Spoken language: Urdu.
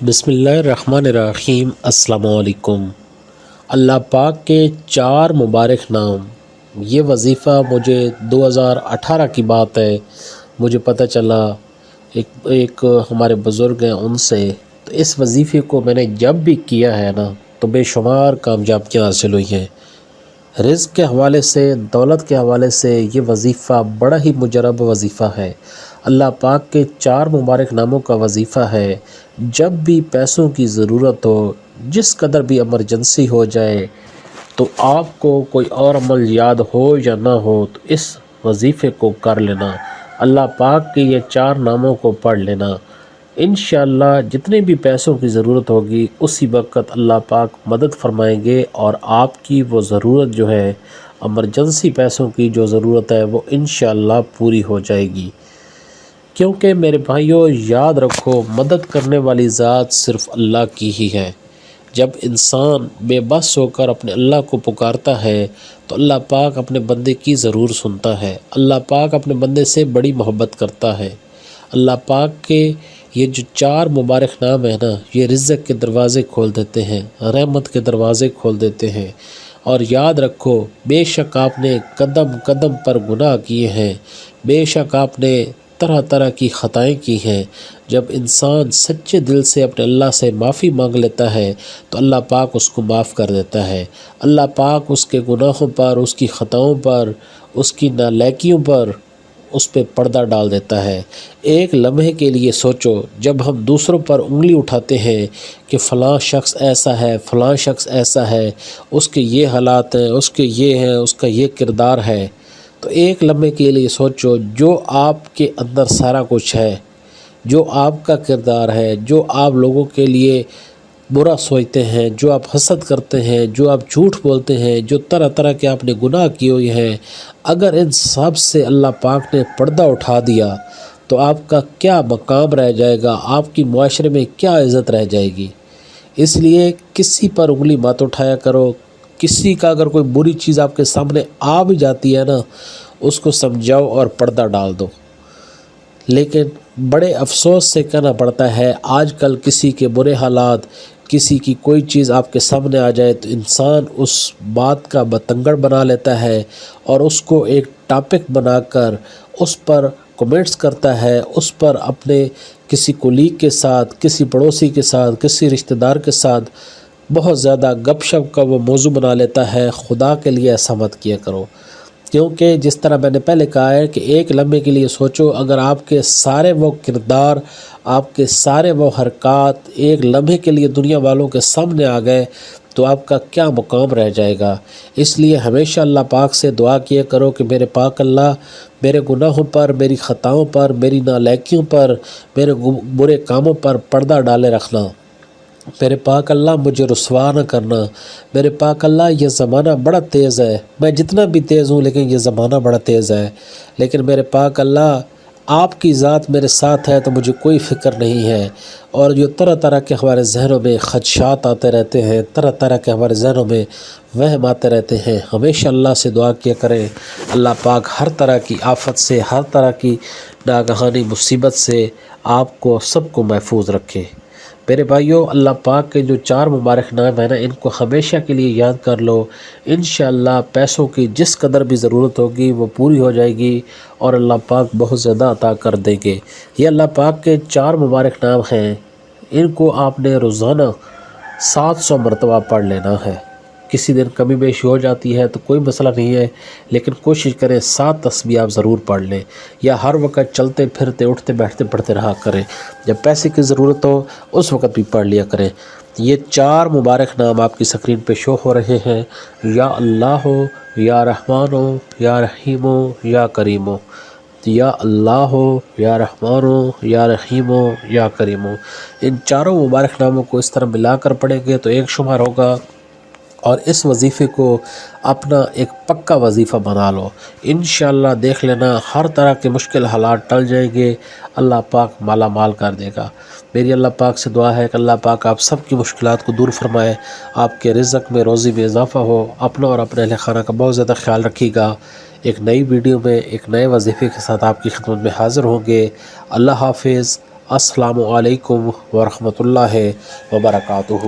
بسم اللہ الرحمن الرحیم۔ السلام علیکم۔ اللہ پاک کے 4 مبارک نام۔ یہ وظیفہ مجھے 2018 کی بات ہے، مجھے پتہ چلا ایک ہمارے بزرگ ہیں ان سے، تو اس وظیفے کو میں نے جب بھی کیا ہے نا تو بے شمار کامیابیاں حاصل ہوئی ہیں۔ رزق کے حوالے سے، دولت کے حوالے سے یہ وظیفہ بڑا ہی مجرب وظیفہ ہے۔ اللہ پاک کے 4 مبارک ناموں کا وظیفہ ہے، جب بھی پیسوں کی ضرورت ہو، جس قدر بھی ایمرجنسی ہو جائے، تو آپ کو کوئی اور عمل یاد ہو یا نہ ہو تو اس وظیفے کو کر لینا، اللہ پاک کے یہ 4 ناموں کو پڑھ لینا۔ انشاءاللہ جتنے بھی پیسوں کی ضرورت ہوگی اسی وقت اللہ پاک مدد فرمائیں گے، اور آپ کی وہ ضرورت جو ہے، ایمرجنسی پیسوں کی جو ضرورت ہے، وہ انشاءاللہ پوری ہو جائے گی۔ کیونکہ میرے بھائیوں یاد رکھو، مدد کرنے والی ذات صرف اللہ کی ہی ہے۔ جب انسان بے بس ہو کر اپنے اللہ کو پکارتا ہے تو اللہ پاک اپنے بندے کی ضرور سنتا ہے۔ اللہ پاک اپنے بندے سے بڑی محبت کرتا ہے۔ اللہ پاک کے یہ جو 4 مبارک نام ہیں نا، یہ رزق کے دروازے کھول دیتے ہیں، رحمت کے دروازے کھول دیتے ہیں۔ اور یاد رکھو، بے شک آپ نے قدم قدم پر گناہ کیے ہیں، بے شک آپ نے طرح طرح کی خطائیں کی ہیں۔ جب انسان سچے دل سے اپنے اللہ سے معافی مانگ لیتا ہے تو اللہ پاک اس کو معاف کر دیتا ہے۔ اللہ پاک اس کے گناہوں پر، اس کی خطاؤں پر، اس کی نالائکیوں پر، اس پہ پردہ ڈال دیتا ہے۔ ایک لمحے کے لیے سوچو، جب ہم دوسروں پر انگلی اٹھاتے ہیں کہ فلاں شخص ایسا ہے، فلاں شخص ایسا ہے، اس کے یہ حالات ہیں، اس کے یہ ہیں، اس کا یہ کردار ہے، تو ایک لمحے کے لیے سوچو، جو آپ کے اندر سارا کچھ ہے، جو آپ کا کردار ہے، جو آپ لوگوں کے لیے برا سوچتے ہیں، جو آپ حسد کرتے ہیں، جو آپ جھوٹ بولتے ہیں، جو طرح طرح کے آپ نے گناہ کیے ہوئے ہیں، اگر ان سب سے اللہ پاک نے پردہ اٹھا دیا تو آپ کا کیا مقام رہ جائے گا، آپ کی معاشرے میں کیا عزت رہ جائے گی۔ اس لیے کسی پر انگلی مت اٹھایا کرو۔ کسی کا اگر کوئی بری چیز آپ کے سامنے آ بھی جاتی ہے نا، اس کو سمجھاؤ اور پردہ ڈال دو۔ لیکن بڑے افسوس سے کہنا پڑتا ہے، آج کل کسی کے برے حالات، کسی کی کوئی چیز آپ کے سامنے آ جائے تو انسان اس بات کا بتنگڑ بنا لیتا ہے اور اس کو ایک ٹاپک بنا کر اس پر کومنٹس کرتا ہے، اس پر اپنے کسی کولیگ کے ساتھ، کسی پڑوسی کے ساتھ، کسی رشتہ دار کے ساتھ بہت زیادہ گپ شپ کا وہ موضوع بنا لیتا ہے۔ خدا کے لیے ایسا مت کیا کرو، کیونکہ جس طرح میں نے پہلے کہا ہے کہ ایک لمحے کے لیے سوچو، اگر آپ کے سارے وہ کردار، آپ کے سارے وہ حرکات ایک لمحے کے لیے دنیا والوں کے سامنے آ گئے تو آپ کا کیا مقام رہ جائے گا۔ اس لیے ہمیشہ اللہ پاک سے دعا کیا کرو کہ میرے پاک اللہ، میرے گناہوں پر، میری خطاؤں پر، میری نالائکیوں پر، میرے برے کاموں پر پردہ ڈالے رکھنا۔ میرے پاک اللہ مجھے رسوا نہ کرنا۔ میرے پاک اللہ یہ زمانہ بڑا تیز ہے، میں جتنا بھی تیز ہوں لیکن یہ زمانہ بڑا تیز ہے، لیکن میرے پاک اللہ آپ کی ذات میرے ساتھ ہے تو مجھے کوئی فکر نہیں ہے۔ اور جو طرح طرح کے ہمارے ذہنوں میں خدشات آتے رہتے ہیں، طرح طرح کے ہمارے ذہنوں میں وہم آتے رہتے ہیں، ہمیشہ اللہ سے دعا کیا کریں، اللہ پاک ہر طرح کی آفت سے، ہر طرح کی ناگہانی مصیبت سے آپ کو سب کو محفوظ رکھے۔ میرے بھائیوں، اللہ پاک کے جو 4 مبارک نام ہیں نا، ان کو ہمیشہ کے لیے یاد کر لو۔ انشاءاللہ پیسوں کی جس قدر بھی ضرورت ہوگی وہ پوری ہو جائے گی، اور اللہ پاک بہت زیادہ عطا کر دیں گے۔ یہ اللہ پاک کے 4 مبارک نام ہیں، ان کو آپ نے روزانہ 700 مرتبہ پڑھ لینا ہے۔ کسی دن کمی بیشی ہو جاتی ہے تو کوئی مسئلہ نہیں ہے، لیکن کوشش کریں 7 تسبیح آپ ضرور پڑھ لیں، یا ہر وقت چلتے پھرتے اٹھتے بیٹھتے پڑھتے رہا کریں۔ جب پیسے کی ضرورت ہو اس وقت بھی پڑھ لیا کریں۔ یہ 4 مبارک نام آپ کی سکرین پہ شو ہو رہے ہیں، یا اللہ ہو، یا رحمان ہو، یا رحیم ہو، یا کریم ہو۔ یا اللہ ہو، یا رحمان ہو، یا رحیم ہو، یا کریم ہو۔ ان 4 مبارک ناموں کو اس طرح ملا کر پڑھیں گے تو ایک شمار ہوگا، اور اس وظیفے کو اپنا ایک پکا وظیفہ بنا لو۔ انشاءاللہ دیکھ لینا ہر طرح کے مشکل حالات ٹل جائیں گے، اللہ پاک مالا مال کر دے گا۔ میری اللہ پاک سے دعا ہے کہ اللہ پاک آپ سب کی مشکلات کو دور فرمائے، آپ کے رزق میں، روزی میں اضافہ ہو۔ اپنا اور اپنے اہل خانہ کا بہت زیادہ خیال رکھیے گا۔ ایک نئی ویڈیو میں ایک نئے وظیفے کے ساتھ آپ کی خدمت میں حاضر ہوں گے۔ اللہ حافظ، السلام علیکم ورحمۃ اللہ وبرکاتہ۔